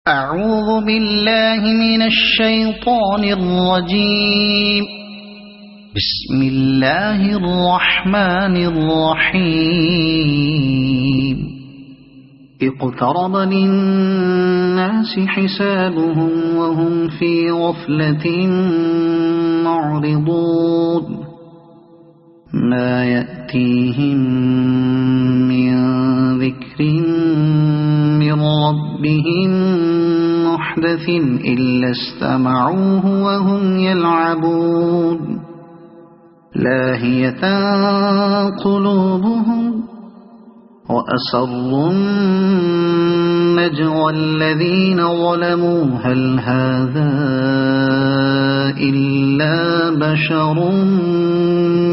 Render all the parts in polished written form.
أعوذ بالله من الشيطان الرجيم. بسم الله الرحمن الرحيم. اقترب للناس حسابهم وهم في غفلة معرضون. ما يأتيهم من ذكر من ربهم محدث إلا استمعوه وهم يلعبون. لاهية قلوبهم وأسروا النجوى الذين ظلموا هل هذا إلا بشر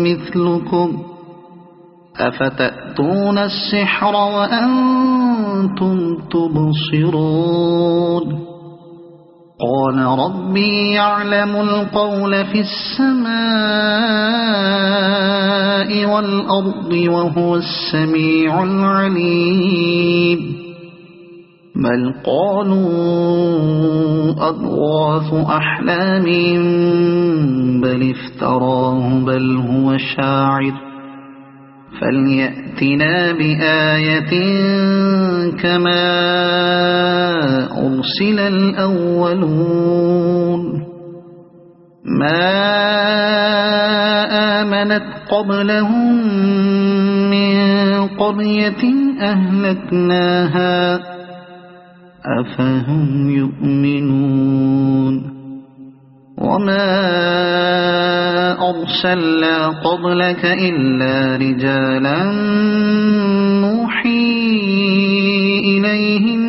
مثلكم أفتأتون السحر وأنتم تبصرون. قال ربي يعلم القول في السماء والأرض وهو السميع العليم. بل قالوا أضغاث أحلام بل افتراه بل هو شاعر فليأتنا بآية كما أرسل الأولون. ما آمنت قبلهم من قرية أهلكناها أفهم يؤمنون. وما أرسلنا قبلك إلا رجالا نوحي إليهم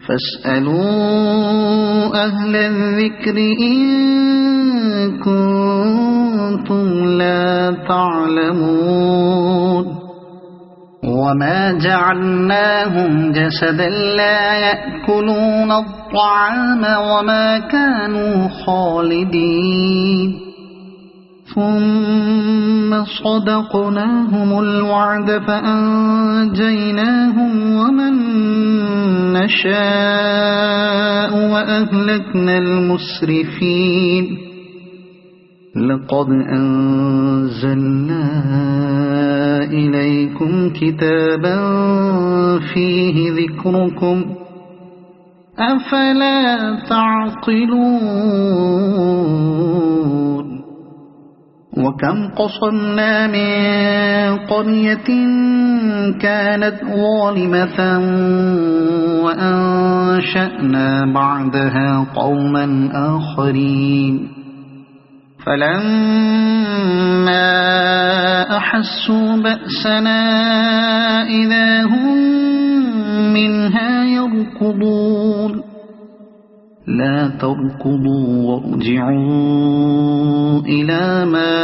فاسألوا أهل الذكر إن كنتم لا تعلمون. وما جعلناهم جسدا لا يأكلون الطعام وما كانوا خالدين. ثم صدقناهم الوعد فأنجيناهم ومن نشاء وأهلكنا المسرفين. لقد أنزلنا إليكم كتابا فيه ذكركم أفلا تعقلون. وكم قصمنا من قرية كانت ظالمة وأنشأنا بعدها قوما آخرين فلما أحسوا بأسنا إذا هم منها يركضون. لا تركضوا وارجعوا إلى ما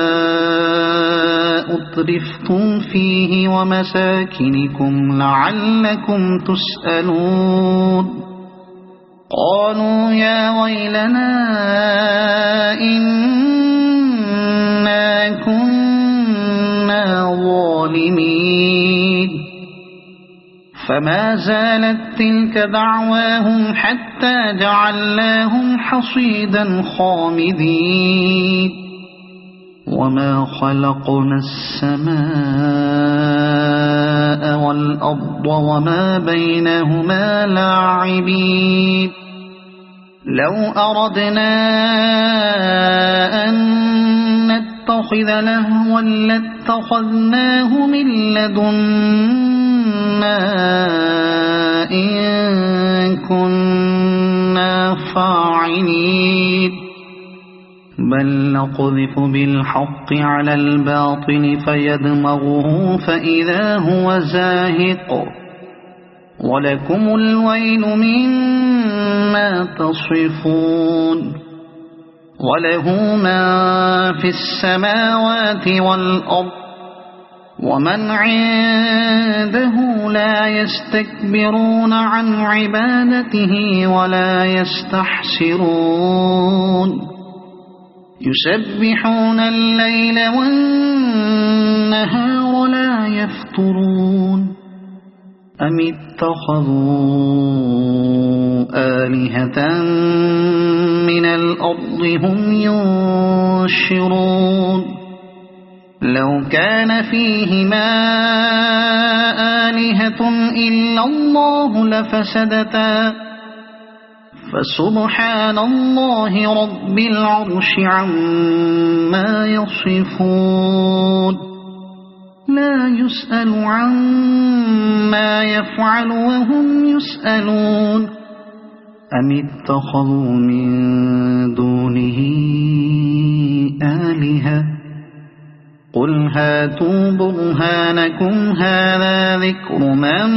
أترفتم فيه ومساكنكم لعلكم تسألون. قالوا يا ويلنا إنا كنا ظالمين. فما زالت تلك دعواهم حتى جعلناهم حصيدا خامدين. وما خلقنا السماء والأرض وما بينهما لاعبين. لو أردنا أن نتخذ لهوا لاتخذناه من لدنا إن كنا فاعلين. بل نقذف بالحق على الباطل فيدمغه فإذا هو زاهق ولكم الويل مما تصفون. وله ما في السماوات والأرض ومن عنده لا يستكبرون عن عبادته ولا يستحسرون. يسبحون الليل والنهار لا يفترون أم اتخذوا آلهة من الأرض هم ينشرون لو كان فيهما آلهة إلا الله لفسدتا فسبحان الله رب العرش عما يصفون لا يسأل عما يفعل وهم يسألون أم اتخذوا من دونه آلهة قل هاتوا برهانكم هذا ذكر من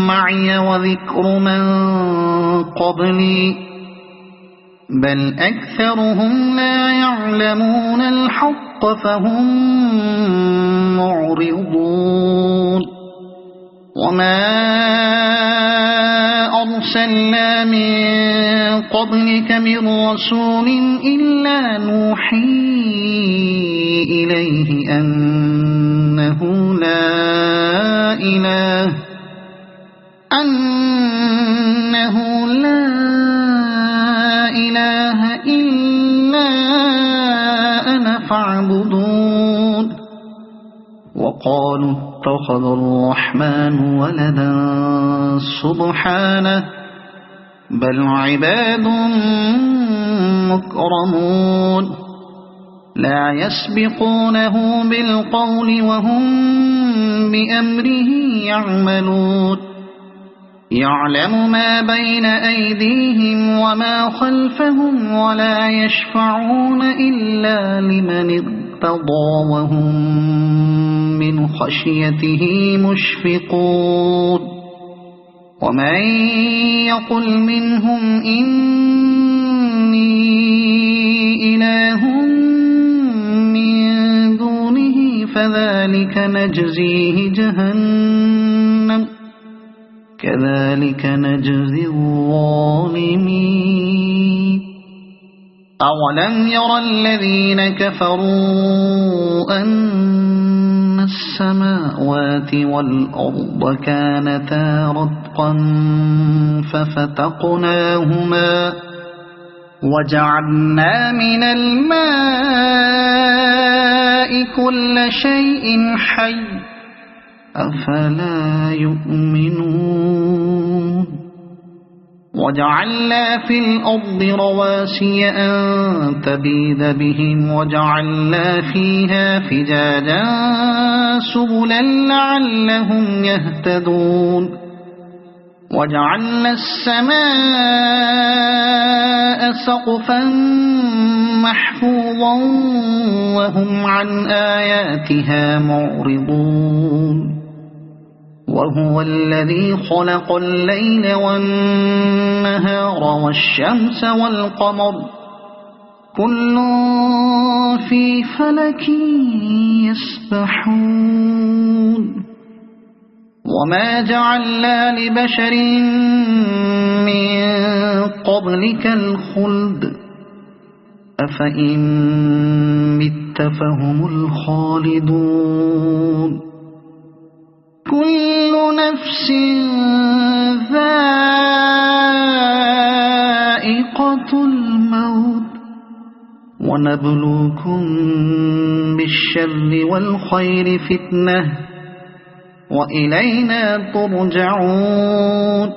معي وذكر من قبلي بل أكثرهم لا يعلمون الحق فهم معرضون وما أرسلنا من قبلك من رسول إلا نوحي إليه أنه لا إله إلا أنا فاعبدون وقالوا اتخذ الرحمن ولدا سبحانه بل عباد مكرمون لا يسبقونه بالقول وهم بأمره يعملون يعلم ما بين أيديهم وما خلفهم ولا يشفعون إلا لمن ارتضى وهم من خشيته مشفقون ومن يقل منهم إني إله من دونه فذلك نجزيه جهنم كذلك نجزي الظالمين أولم ير الذين كفروا أن السماوات والأرض كانتا رتقا ففتقناهما وجعلنا من الماء كل شيء حي أفلا يؤمنون وجعلنا في الأرض رواسي أن تبيد بهم وجعلنا فيها فجاجا سبلا لعلهم يهتدون وجعلنا السماء سقفا محفوظا وهم عن آياتها معرضون وهو الذي خلق الليل والنهار والشمس والقمر كل في فلك يسبحون وما جعلنا لبشر من قبلك الخلد أفإن مت فهم الخالدون كل نفس ذائقة الموت ونبلوكم بالشر والخير فتنة وإلينا ترجعون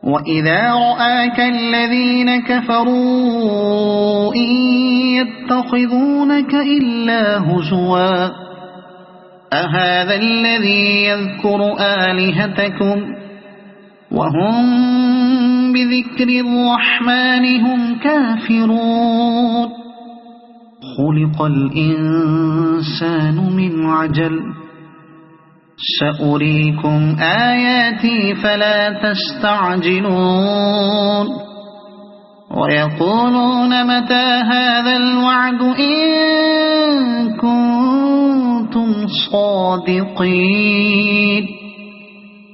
وإذا رآك الذين كفروا إن يتخذونك إلا هزوا أهذا الذي يذكر آلهتكم وهم بذكر الرحمن هم كافرون خلق الإنسان من عجل سأريكم آياتي فلا تستعجلون ويقولون متى هذا الوعد إن كنتم صادقين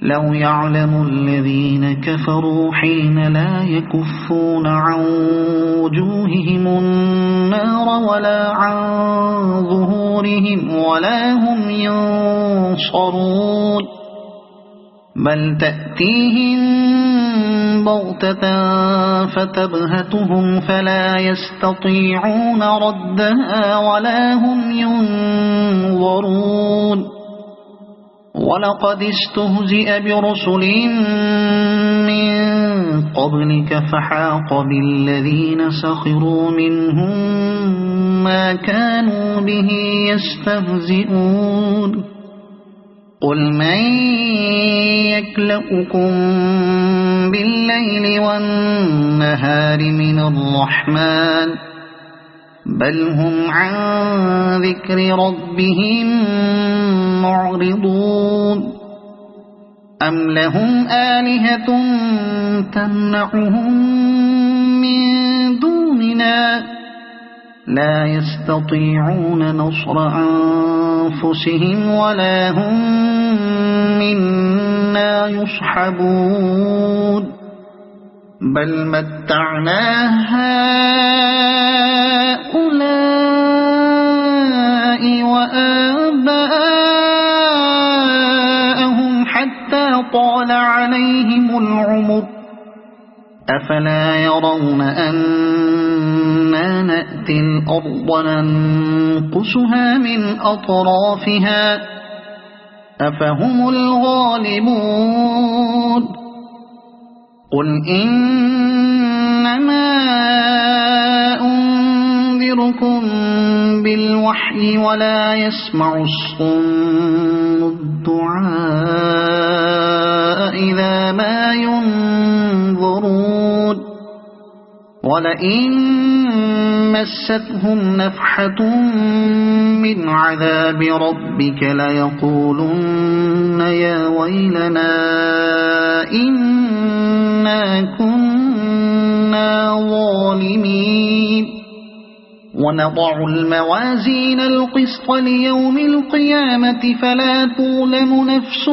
لو يعلم الذين كفروا حين لا يكفون عن وجوههم النار ولا عن ظهورهم ولا هم ينصرون بل تأتيهم بغتة فتبهتهم فلا يستطيعون ردها ولا هم ينظرون ولقد استهزئ برسل من قبلك فحاق بالذين سخروا منهم ما كانوا به يستهزئون قل من يكلؤكم بالليل والنهار من الرحمن بل هم عن ذكر ربهم معرضون أم لهم آلهة تمنعهم من دوننا لا يستطيعون نصر أنفسهم ولا هم منا يصحبون بل متعنا هؤلاء وآباءهم حتى طال عليهم العمر أفلا يرون أنا نأتي الأرض ننقصها من أطرافها أفهم الغالبون قل إنما أنذركم بالوحي ولا يسمع الصم الدعاء إذا ما ينظرون ولئن مستهم نفحة من عذاب ربك ليقولن يا ويلنا إنا كنا ظالمين ونضع الموازين القسط ليوم القيامة فلا تظلم نفس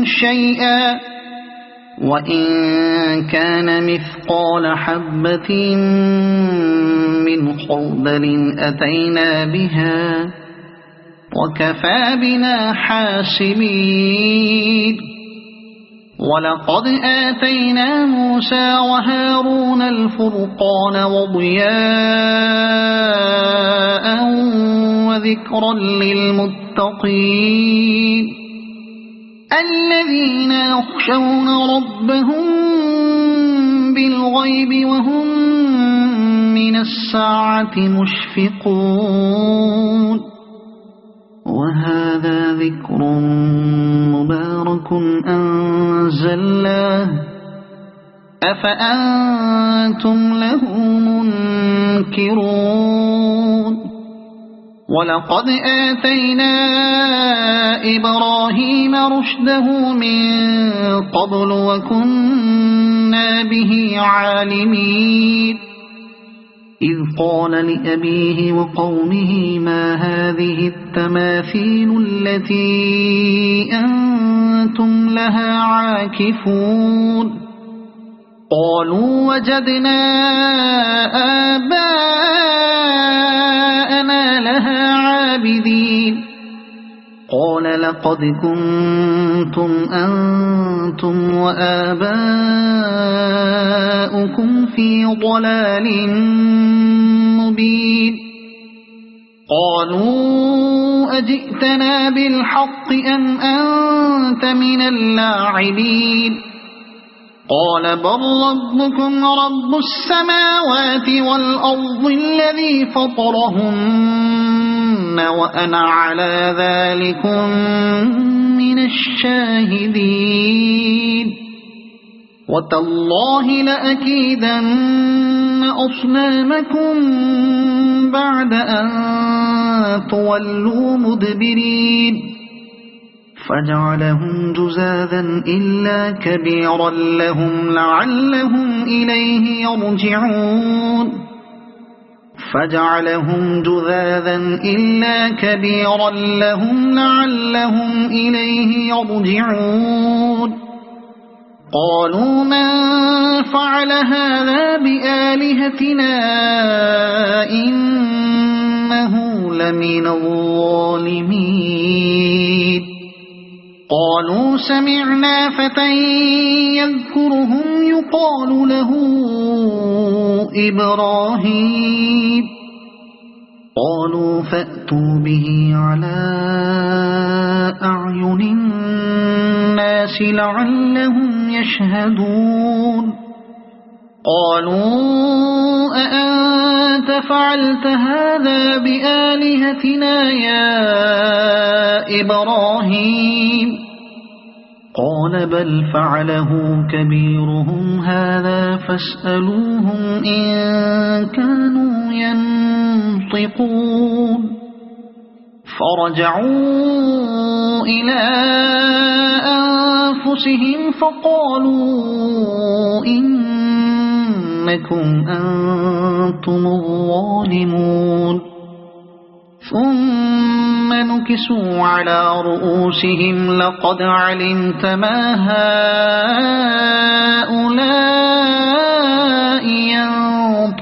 شيئا وإن كان مثقال حبة من خردل أتينا بها وكفى بنا حاسبين ولقد آتينا موسى وهارون الفرقان وضياء وذكرا للمتقين الذين يخشون ربهم بالغيب وهم من الساعة مشفقون وهذا ذكر مبارك أنزلناه أفأنتم له منكرون ولقد آتينا إبراهيم رشده من قبل وكنا به عالمين إذ قال لأبيه وقومه ما هذه التماثيل التي أنتم لها عاكفون قالوا وجدنا آباءنا لها عابدين قال لقد كنتم أنتم وآباؤكم في ضلال مبين قالوا أجئتنا بالحق أم أنت من اللاعبين قال بل ربكم رب السماوات والأرض الذي فطرهن وأنا على ذلكم من الشاهدين وتالله لأكيدن أصنامكم بعد أن تولوا مدبرين فجعلهم جزاذا إلا كبيرا لهم لعلهم إليه يرجعون فجعلهم جذاذا إلا كبيرا لهم لعلهم إليه يرجعون قالوا من فعل هذا بآلهتنا إنه لمن الظالمين قالوا سمعنا فتى يذكرهم يقال له إبراهيم قالوا فأتوا به على أعين الناس لعلهم يشهدون قالوا أأنت فعلت هذا بآلهتنا يا إبراهيم قال بل فعله كبيرهم هذا فاسألوهم إن كانوا ينطقون فرجعوا إلى أنفسهم فقالوا إنكم أنتم الظالمون ثم نكسوا على رؤوسهم لقد علمت ما هؤلاء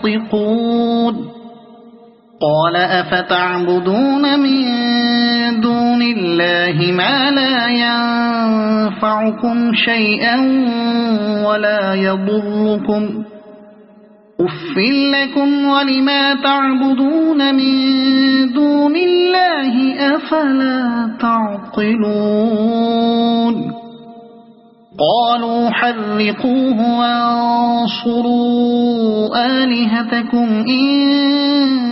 ينطقون قال أفتعبدون من دون الله ما لا ينفعكم شيئا ولا يضركم أف لكم ولما تعبدون من دون الله أفلا تعقلون قالوا حرقوه وانصروا آلهتكم إن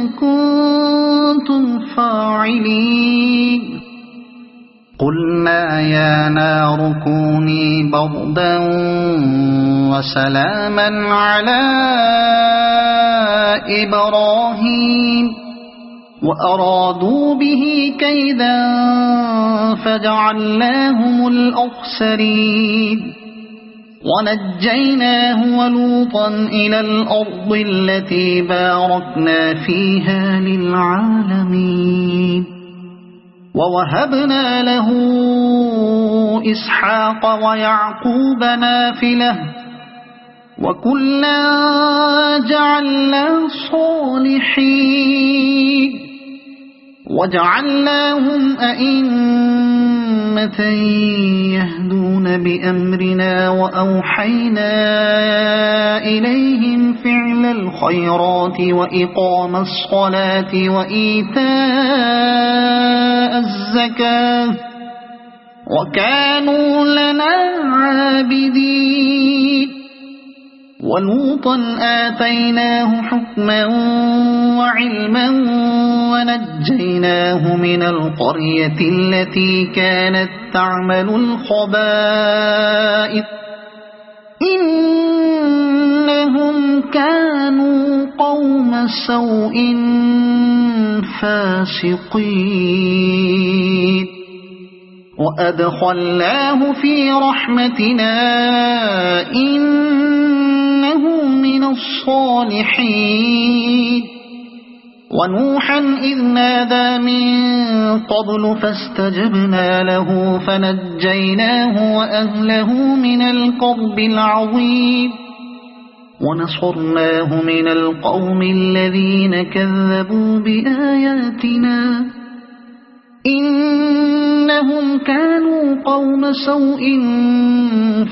كنتم فاعلين قلنا يا نار كوني بردا وسلاما على إبراهيم وأرادوا به كيدا فجعلناهم الأخسرين ونجيناه ولوطا إلى الأرض التي باركنا فيها للعالمين ووهبنا له إسحاق ويعقوب نافلة وكلا جعلنا صالحين وجعلناهم أئمة يهدون بأمرنا وأوحينا إليهم فعل الخيرات وإقام الصلاة وإيتاء الزكاة وكانوا لنا عابدين ولوطا آتيناه حكما وعلما ونجيناه من القرية التي كانت تعمل الخبائث إنهم كانوا قوم سوء فاسقين وأدخلناه في رحمتنا إنه من الصالحين ونوحا إذ نادى من قبل فاستجبنا له فنجيناه وأهله من الكرب العظيم ونصرناه من القوم الذين كذبوا بآياتنا إنهم كانوا قوم سوء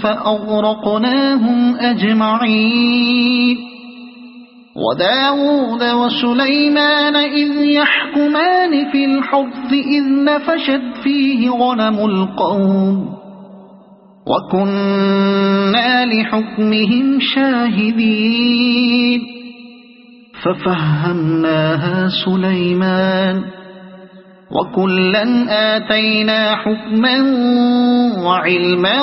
فأغرقناهم أجمعين وداود وسليمان إذ يحكمان في الحرث إذ نفشت فيه غنم القوم وكنا لحكمهم شاهدين ففهمناها سليمان وكلا آتينا حكما وعلما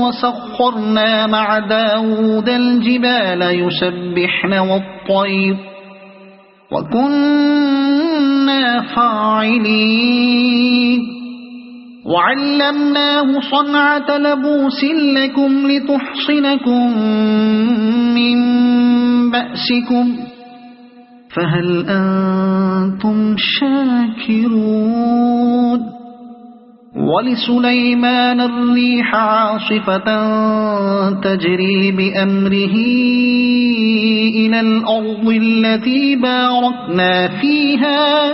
وسخرنا مع داود الجبال يسبحن والطير وكنا فاعلين وعلمناه صنعة لبوس لكم لتحصنكم من بأسكم فهل أنتم شاكرون ولسليمان الريح عاصفة تجري بأمره إلى الأرض التي باركنا فيها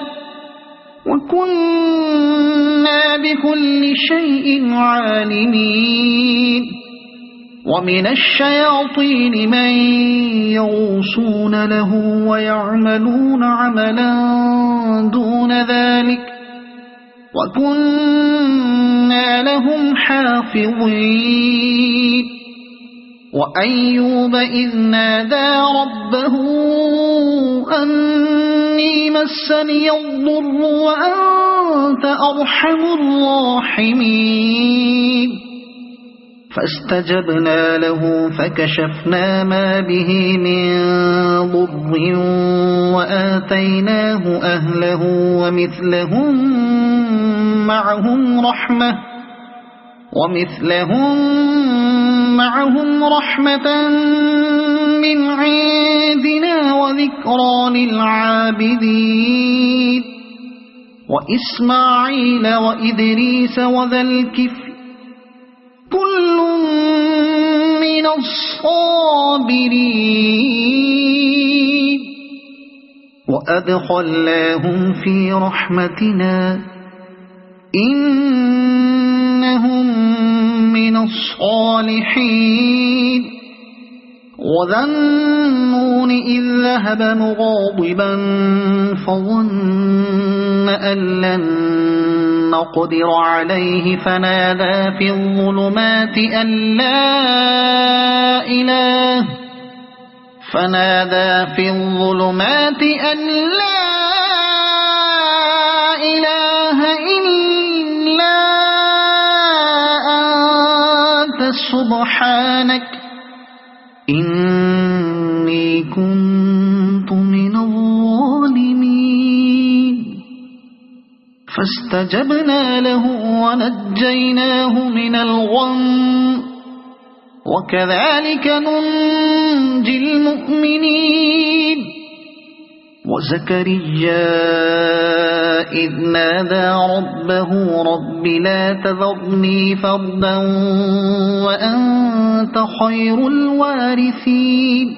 وكنا بكل شيء عالمين ومن الشياطين من يغوصون له ويعملون عملا دون ذلك وكنا لهم حافظين وأيوب إذ نادى ربه أني مسني الضر وأنت أرحم الراحمين فاستجبنا له فكشفنا ما به من ضر وآتيناه أهله ومثلهم معهم رحمة من عندنا وذكرى للعابدين وإسماعيل وإدريس وذا الكفل كل من الصابرين وأدخلناهم في رحمتنا إنهم من الصالحين وذا النون إذ ذهب مغاضبا فظن أن لن نقدر عليه فنادى في الظلمات أن لا إله إلا أنت سبحانك إني كنت من الظالمين فاستجبنا له ونجيناه من الغم وكذلك ننجي المؤمنين وزكريا إذ نادى ربه رب لا تذرني فردا وأنت خير الوارثين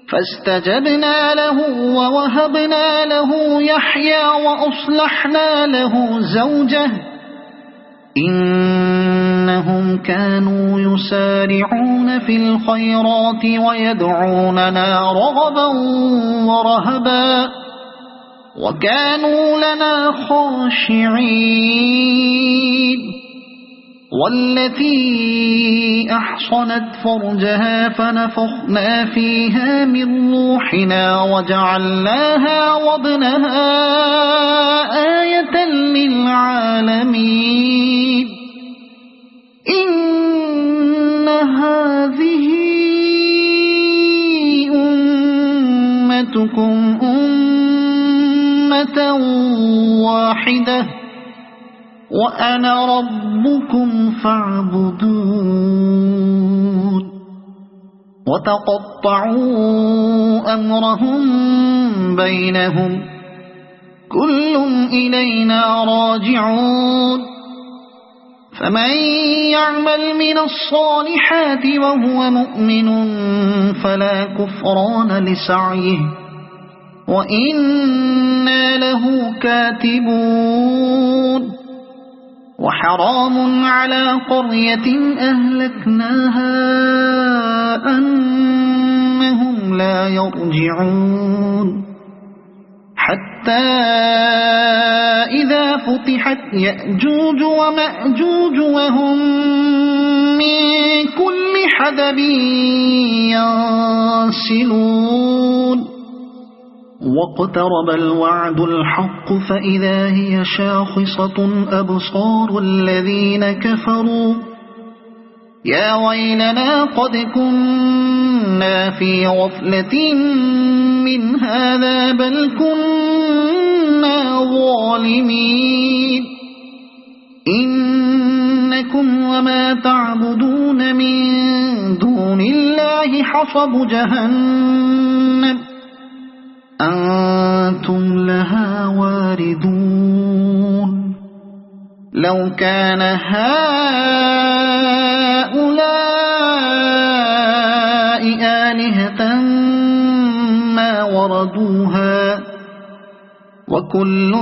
فاستجبنا له ووهبنا له يحيى وأصلحنا له زوجه إنهم كانوا يسارعون في الخيرات ويدعوننا رغبا ورهبا وكانوا لنا خاشعين والتي أحصنت فرجها فنفخنا فيها من روحنا وجعلناها وابنها آية للعالمين إن هذه أمتكم أمة واحدة وأنا ربكم فاعبدون وتقطعوا أمرهم بينهم كل إلينا راجعون فمن يعمل من الصالحات وهو مؤمن فلا كفران لسعيه وإنا له كاتبون وحرام على قرية أهلكناها أنهم لا يرجعون حتى إذا فتحت يأجوج ومأجوج وهم من كل حدب ينسلون واقترب الوعد الحق فإذا هي شاخصة أبصار الذين كفروا يا ويلنا قد كنا في غفلة من هذا بل كنا ظالمين إنكم وما تعبدون من دون الله حصب جهنم أنتم لها واردون لو كان هؤلاء آلهة ما وردوها وكل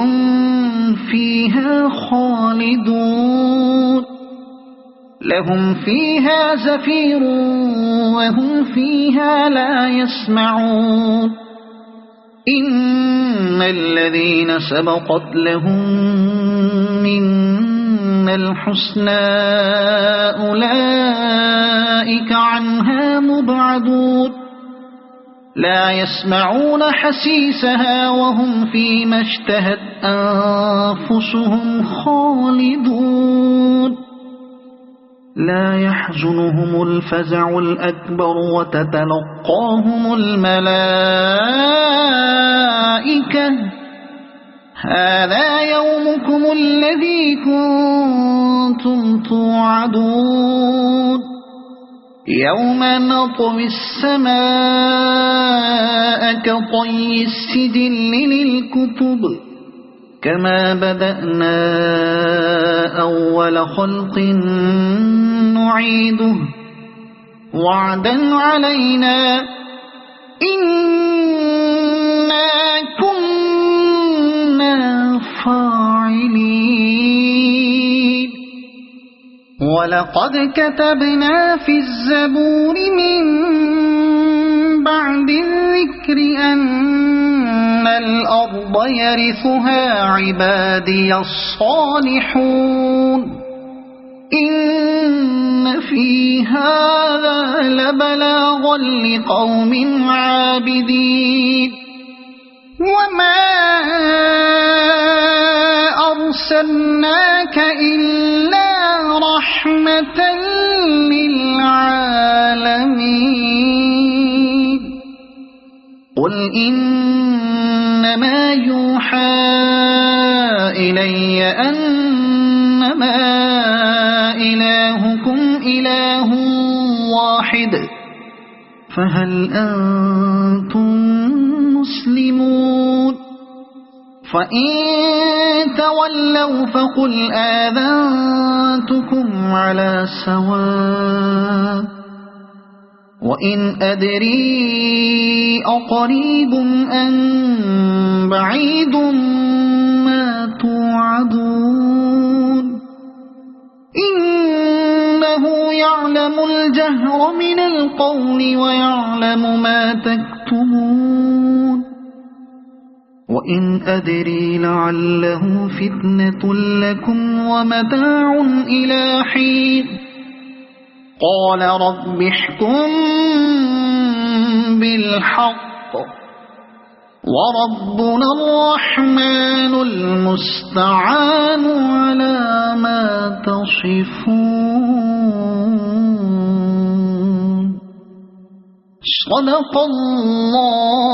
فيها خالدون لهم فيها زفير وهم فيها لا يسمعون إن الذين سبقت لهم منا الحسنى أولئك عنها مبعدون لا يسمعون حسيسها وهم فيما اشتهت أنفسهم خالدون لا يحزنهم الفزع الأكبر وتتلقاهم الملائكة هذا يومكم الذي كنتم توعدون يوم نطوي السماء كطي السجل للكتب كما بدأنا أول خلق نعيده وعدا علينا إنا كنا فاعلين ولقد كتبنا في الزبور من بعد الذكر أن الأرض يرثها عبادي الصالحون إن في هذا لبلاغا لقوم عابدين وما أرسلناك إلا رحمة للعالمين قل إنما يوحى إلي أنما إلهكم إله واحد فهل أنتم مسلمون فإن تولوا فقل آذنتكم على سواء وإن أدري أقريب أم بعيد ما توعدون إنه يعلم الجهر من القول ويعلم ما تكتمون وإن أدري لعله فتنة لكم ومتاع إلى حين قال رب احكم بالحق وربنا الرحمن المستعان على ما تصفون صدق الله